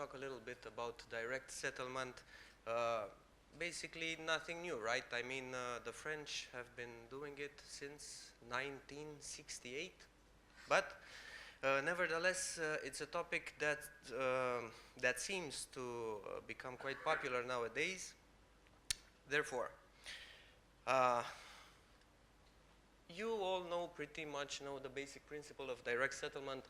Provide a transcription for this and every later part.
talk a little bit about direct settlement. Basically nothing new, right? I mean, the French have been doing it since 1968, but nevertheless, it's a topic that that seems to become quite popular nowadays. Therefore, you all pretty much know the basic principle of direct settlement.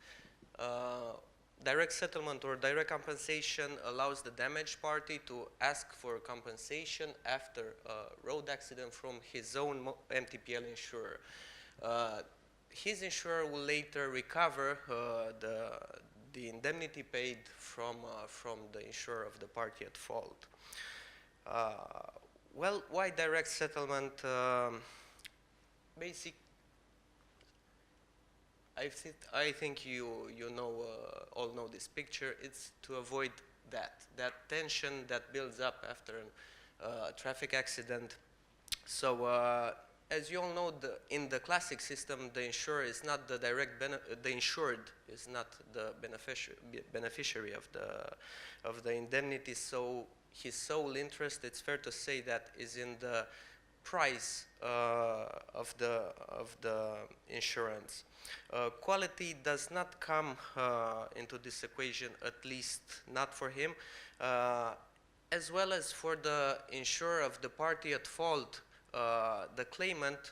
Direct settlement or direct compensation allows the damaged party to ask for compensation after a road accident from his own MTPL insurer. His insurer will later recover the indemnity paid from the insurer of the party at fault. Well, why direct settlement? I think you all know this picture. It's to avoid that tension that builds up after a traffic accident. So as you all know, in the classic system, the insurer is not the the insured is not the beneficiary of the indemnity. So his sole interest, it's fair to say, that is in the price of the insurance. Quality does not come into this equation, at least not for him, as well as for the insurer of the party at fault. The claimant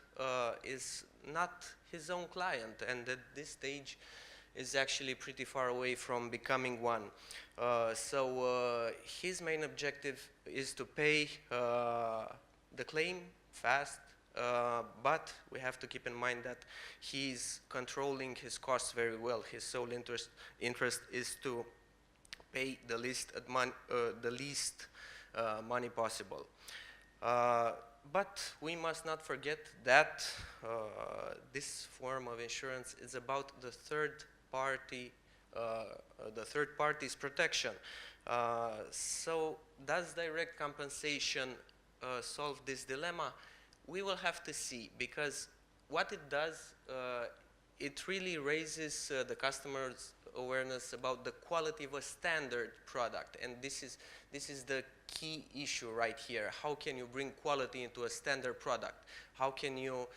is not his own client, and at this stage is actually pretty far away from becoming one. So his main objective is to pay the claim fast, but we have to keep in mind that he's controlling his costs very well. His sole interest is to pay the least money possible. But we must not forget that this form of insurance is about the third party's protection. So does direct compensation solve this dilemma? We will have to see, because what it does, it really raises the customer's awareness about the quality of a standard product, and this is the key issue right here. How can you bring quality into a standard product? How can you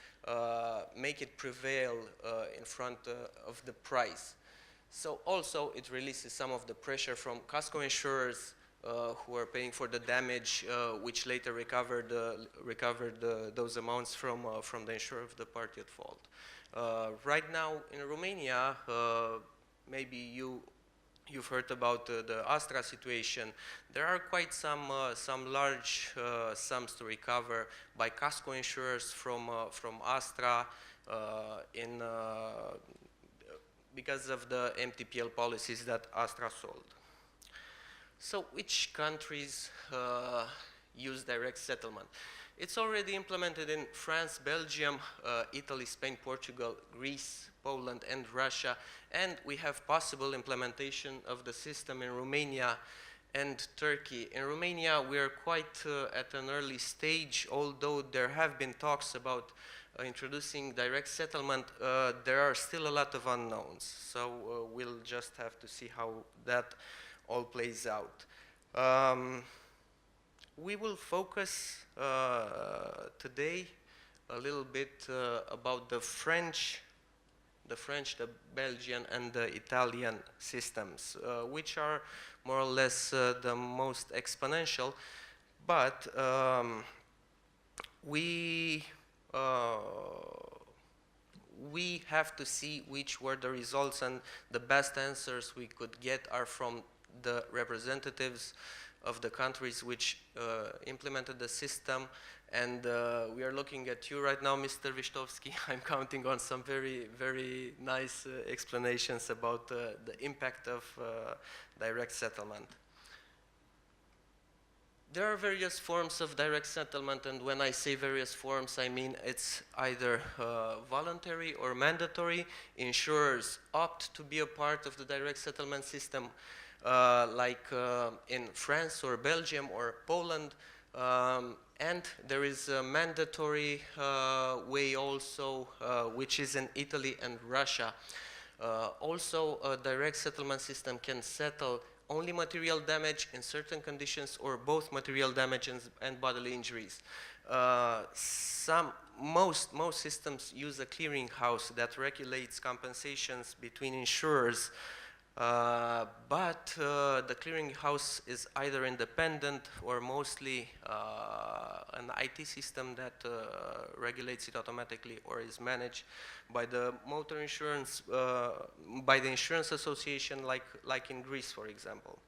make it prevail in front of the price? So also it releases some of the pressure from casco insurers who are paying for the damage, which later recovered those amounts from the insurer of the party at fault. Right now in Romania, maybe you've heard about the Astra situation. There are quite some large sums to recover by casco insurers from Astra because of the MTPL policies that Astra sold. So which countries use direct settlement? It's already implemented in France, Belgium, Italy, Spain, Portugal, Greece, Poland, and Russia, and we have possible implementation of the system in Romania and Turkey. In Romania, we are quite at an early stage, although there have been talks about introducing direct settlement. There are still a lot of unknowns, so we'll just have to see how that all plays out. We will focus today a little bit about the French, the Belgian, and the Italian systems, which are more or less the most exponential. But we have to see which were the results, and the best answers we could get are from the representatives of the countries which implemented the system. And we are looking at you right now, Mr. Wistovski. I'm counting on some very, very nice explanations about the impact of direct settlement. There are various forms of direct settlement, and when I say various forms, I mean it's either voluntary or mandatory. Insurers opt to be a part of the direct settlement system, like in France or Belgium or Poland, and there is a mandatory way also, which is in Italy and Russia. Also, a direct settlement system can settle only material damage in certain conditions or both material damage and bodily injuries. Most systems use a clearinghouse that regulates compensations between insurers, but the clearinghouse is either independent or mostly an IT system that regulates it automatically or is managed by the motor insurance, by the insurance association, like in Greece, for example.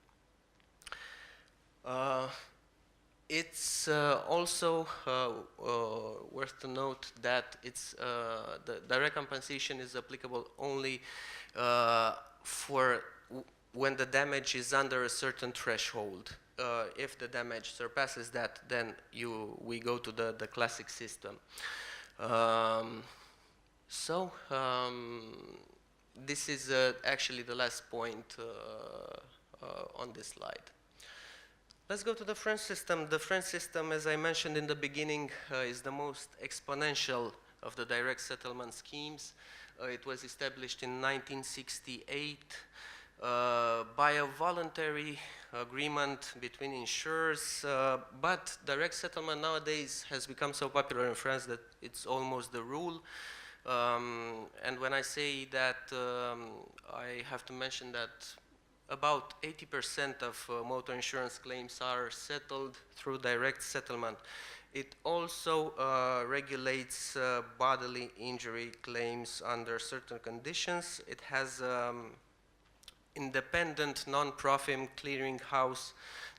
It's also worth to note that the direct compensation is applicable only for when the damage is under a certain threshold. If the damage surpasses that, then we go to the classic system. This is actually the last point on this slide. Let's go to the French system. The French system, as I mentioned in the beginning, is the most exponential of the direct settlement schemes. It was established in 1968 by a voluntary agreement between insurers, but direct settlement nowadays has become so popular in France that it's almost the rule. And when I say that, I have to mention that about 80% of motor insurance claims are settled through direct settlement. It also regulates bodily injury claims under certain conditions. It has independent non-profit clearinghouse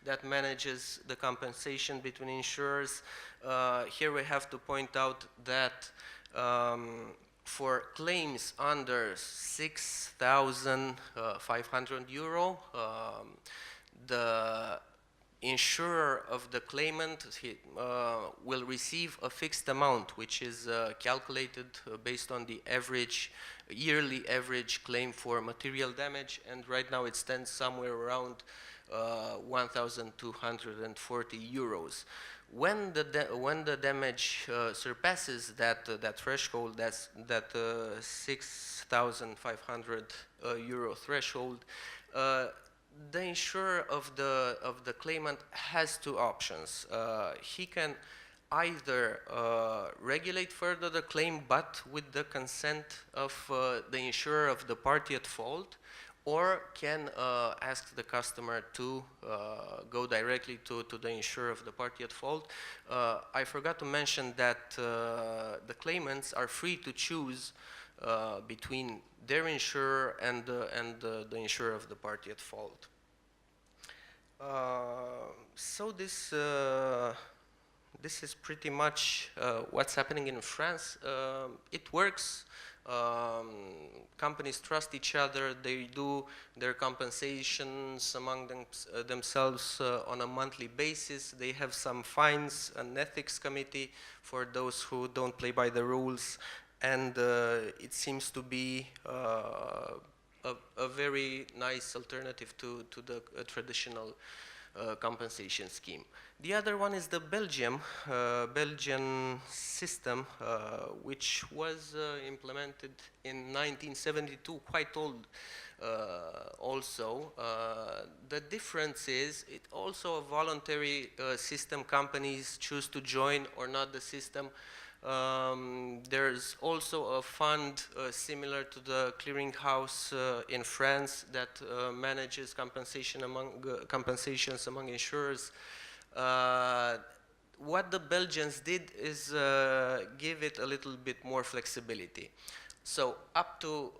that manages the compensation between insurers. Here we have to point out that for claims under 6,500 euro, the insurer of the claimant will receive a fixed amount, which is calculated based on the yearly average claim for material damage, and right now it stands somewhere around 1,240 euros. When the damage surpasses that threshold, that 6,500 euro threshold, the insurer of the claimant has two options. He can either regulate further the claim, but with the consent of the insurer of the party at fault, or can ask the customer to go directly to the insurer of the party at fault. I forgot to mention that the claimants are free to choose between their insurer and the insurer of the party at fault. So this is pretty much what's happening in France. It works. Companies trust each other. They do their compensations among themselves on a monthly basis. They have some fines, an ethics committee for those who don't play by the rules, and it seems to be a very nice alternative to the traditional compensation scheme. The other one is the Belgian system, which was implemented in 1972, quite old also. The difference is it's also a voluntary system. Companies choose to join or not the system. There's also a fund similar to the clearinghouse in France that manages compensations among insurers. What the Belgians did is give it a little bit more flexibility. So up to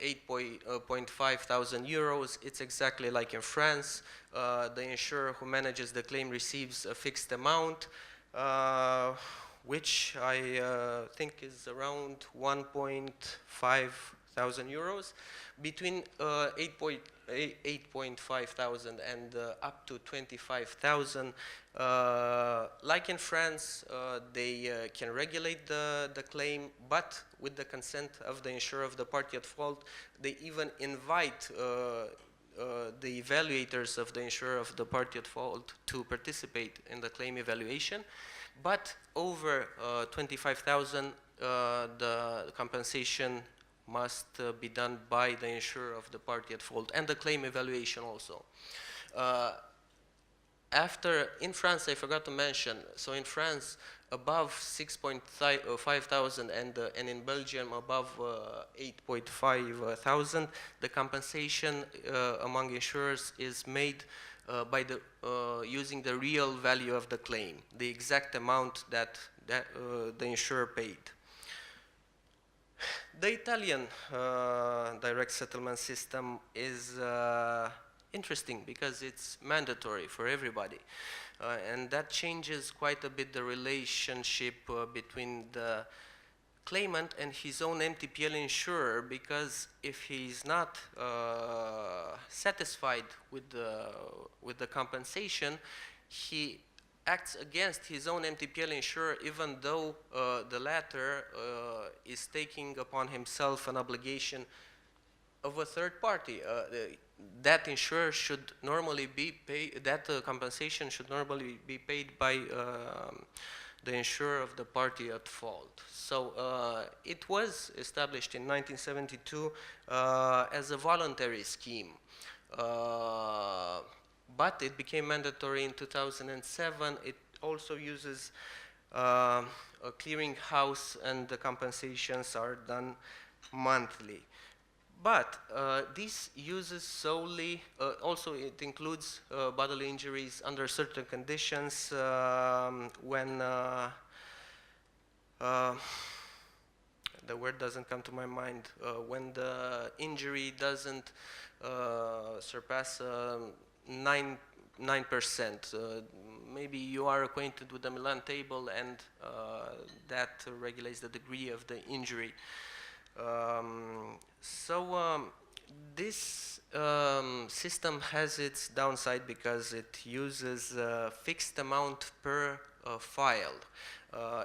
8,500 euros, it's exactly like in France. The insurer who manages the claim receives a fixed amount, which I think is around 1,500 euros. Between 8,500 and up to 25,000, like in France, they can regulate the claim, but with the consent of the insurer of the party at fault. They even invite the evaluators of the insurer of the party at fault to participate in the claim evaluation. But over 25,000, the compensation must be done by the insurer of the party at fault, and the claim evaluation also. In France, I forgot to mention, so in France, above 6.5 thousand and in Belgium above 8.5 thousand, the compensation among insurers is made by using the real value of the claim, the exact amount that the insurer paid. The Italian direct settlement system is interesting because it's mandatory for everybody. And that changes quite a bit the relationship between the claimant and his own MTPL insurer, because if he's not satisfied with the compensation, he acts against his own MTPL insurer, even though the latter is taking upon himself an obligation of a third party. That insurer should normally be paid, that compensation should normally be paid by the insurer of the party at fault. So it was established in 1972 as a voluntary scheme. But it became mandatory in 2007. It also uses a clearinghouse, and the compensations are done monthly. But this uses solely, also it includes bodily injuries under certain conditions when, the word doesn't come to my mind, when the injury doesn't surpass 9%. Maybe you are acquainted with the Milan table, and that regulates the degree of the injury. This system has its downside because it uses a fixed amount per file.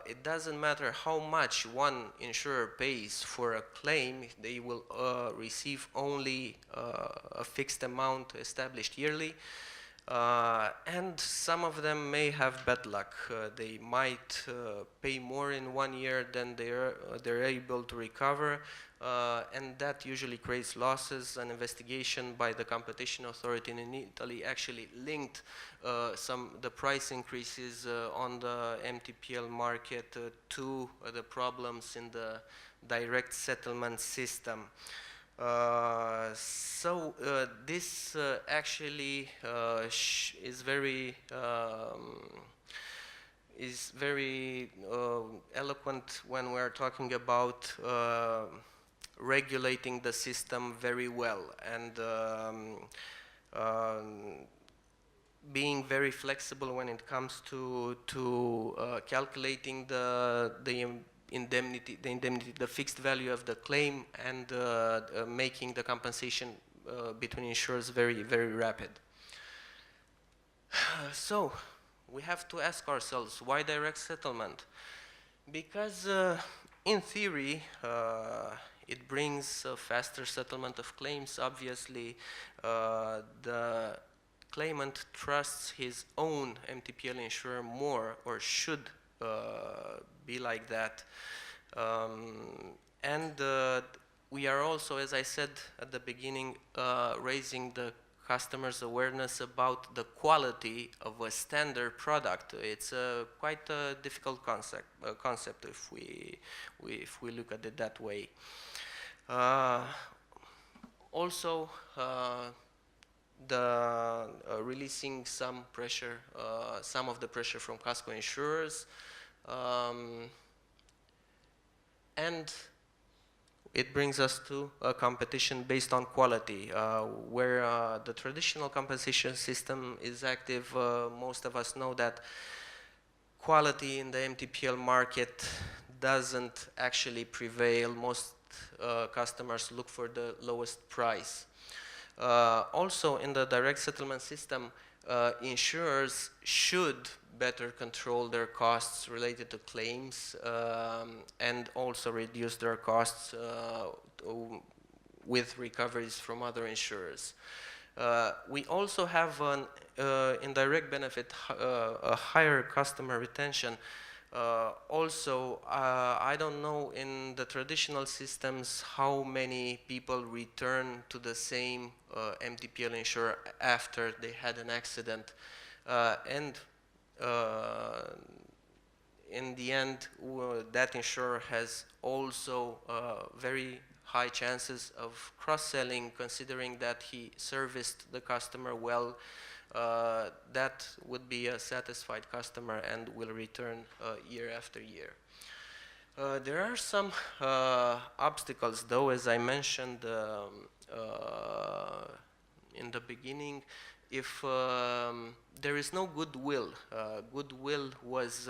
It doesn't matter how much one insurer pays for a claim, they will receive only a fixed amount established yearly. And some of them may have bad luck. They might pay more in 1 year than they're able to recover, and that usually creates losses. An investigation by the competition authority in Italy actually linked the price increases on the MTPL market to the problems in the direct settlement system. This actually is very eloquent when we're talking about regulating the system very well, and being very flexible when it comes to calculating the indemnity, the fixed value of the claim, and making the compensation between insurers very, very rapid. So we have to ask ourselves, why direct settlement? Because in theory, it brings a faster settlement of claims. Obviously, the claimant trusts his own MTPL insurer more, or should be like that. We are also, as I said at the beginning, raising the customers' awareness about the quality of a standard product. It's quite a difficult concept if we look at it that way. Also, releasing some pressure, some of the pressure from casco insurers, and it brings us to a competition based on quality, where the traditional compensation system is active. Most of us know that quality in the MTPL market doesn't actually prevail. Most customers look for the lowest price. Also, in the direct settlement system, insurers should better control their costs related to claims, and also reduce their costs with recoveries from other insurers. We also have an indirect benefit, a higher customer retention, Also, I don't know in the traditional systems how many people return to the same MTPL insurer after they had an accident. And in the end, that insurer has also very high chances of cross-selling, considering that he serviced the customer well. That would be a satisfied customer and will return year after year. There are some obstacles, though, as I mentioned in the beginning. If there is no goodwill, goodwill was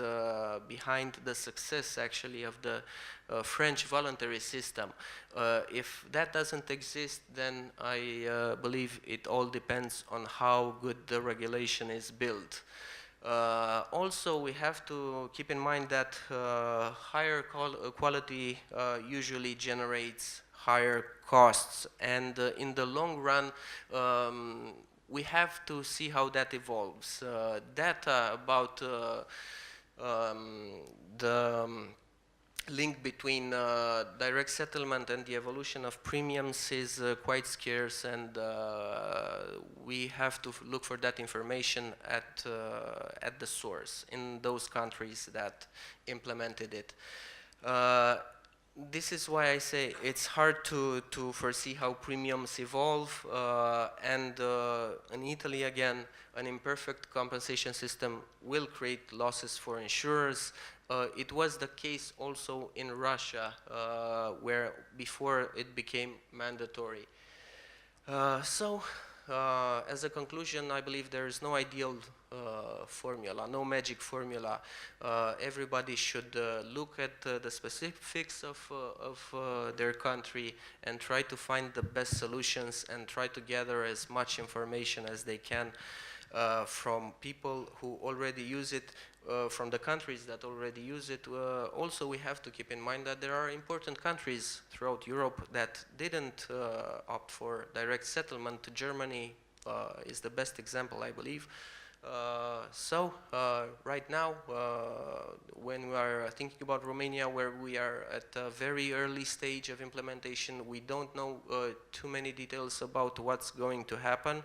behind the success actually of the French voluntary system. If that doesn't exist, then I believe it all depends on how good the regulation is built. Also, we have to keep in mind that higher quality usually generates higher costs, and in the long run, we have to see how that evolves. Data about the link between direct settlement and the evolution of premiums is quite scarce, and we have to look for that information at the source in those countries that implemented it. This is why I say it's hard to foresee how premiums evolve, and in Italy, again, an imperfect compensation system will create losses for insurers. It was the case also in Russia, where before it became mandatory. As a conclusion, I believe there is no ideal formula, no magic formula. Everybody should look at the specifics of their country and try to find the best solutions and try to gather as much information as they can from people who already use it, from the countries that already use it. Also, we have to keep in mind that there are important countries throughout Europe that didn't opt for direct settlement. Germany is the best example, I believe. Right now, when we are thinking about Romania, where we are at a very early stage of implementation, we don't know too many details about what's going to happen,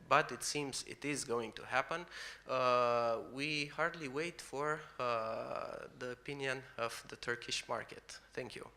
but it seems it is going to happen. We hardly wait for the opinion of the Turkish market. Thank you.